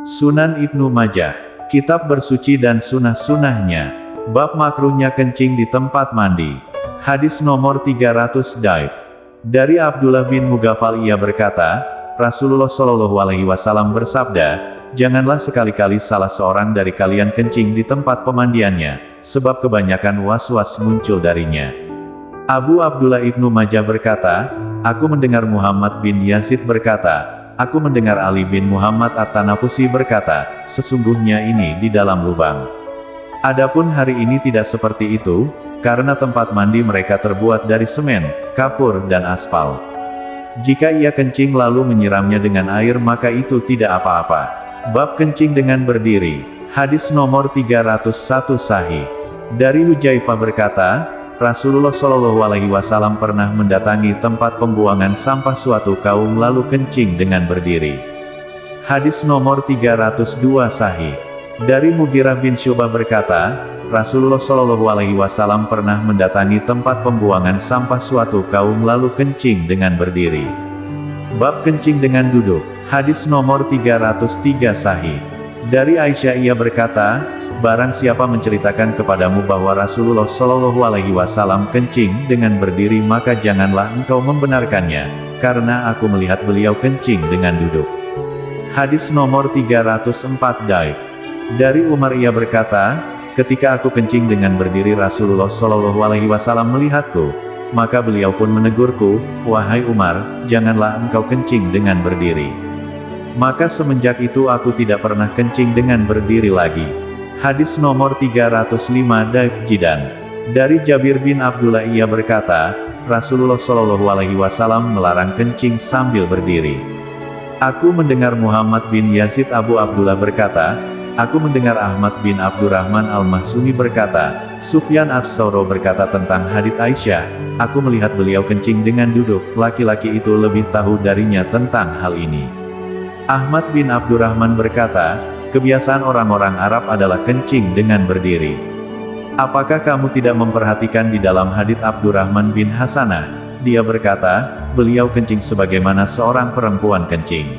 Sunan Ibnu Majah, Kitab Bersuci dan Sunnah-Sunnahnya, Bab Makruhnya Kencing di Tempat Mandi. Hadis nomor 300 Daif. Dari Abdullah bin Mughaffal ia berkata, Rasulullah Shallallahu Alaihi Wasallam bersabda, janganlah sekali-kali salah seorang dari kalian kencing di tempat pemandiannya, sebab kebanyakan was-was muncul darinya. Abu Abdullah Ibnu Majah berkata, aku mendengar Muhammad bin Yazid berkata, aku mendengar Ali bin Muhammad At-Tanafusi berkata, sesungguhnya ini di dalam lubang. Adapun hari ini tidak seperti itu, karena tempat mandi mereka terbuat dari semen, kapur dan aspal. Jika ia kencing lalu menyiramnya dengan air maka itu tidak apa-apa. Bab kencing dengan berdiri. Hadis nomor 301 Sahih. Dari Hudzaifah berkata, Rasulullah Shallallahu Alaihi Wasallam pernah mendatangi tempat pembuangan sampah suatu kaum lalu kencing dengan berdiri. Hadis nomor 302 Sahih. Dari Mughirah bin Syu'bah berkata, Rasulullah Shallallahu Alaihi Wasallam pernah mendatangi tempat pembuangan sampah suatu kaum lalu kencing dengan berdiri. Bab kencing dengan duduk. Hadis nomor 303 Sahih. Dari Aisyah ia berkata, barang siapa menceritakan kepadamu bahwa Rasulullah Shallallahu Alaihi Wasallam kencing dengan berdiri maka janganlah engkau membenarkannya, karena aku melihat beliau kencing dengan duduk. Hadis nomor 304 Daif. Dari Umar ia berkata, ketika aku kencing dengan berdiri Rasulullah Shallallahu Alaihi Wasallam melihatku, maka beliau pun menegurku, wahai Umar, janganlah engkau kencing dengan berdiri. Maka semenjak itu aku tidak pernah kencing dengan berdiri lagi. Hadis nomor 305 Daif Jidan. Dari Jabir bin Abdullah ia berkata, Rasulullah Shallallahu Alaihi Wasallam melarang kencing sambil berdiri. Aku mendengar Muhammad bin Yazid Abu Abdullah berkata, aku mendengar Ahmad bin Abdurrahman Al-Mahsumi berkata, Sufyan Ats-Tsauri berkata tentang hadits Aisyah, aku melihat beliau kencing dengan duduk, laki-laki itu lebih tahu darinya tentang hal ini. Ahmad bin Abdurrahman berkata, kebiasaan orang-orang Arab adalah kencing dengan berdiri. Apakah kamu tidak memperhatikan di dalam hadits Abdurrahman bin Hasanah? Dia berkata, beliau kencing sebagaimana seorang perempuan kencing.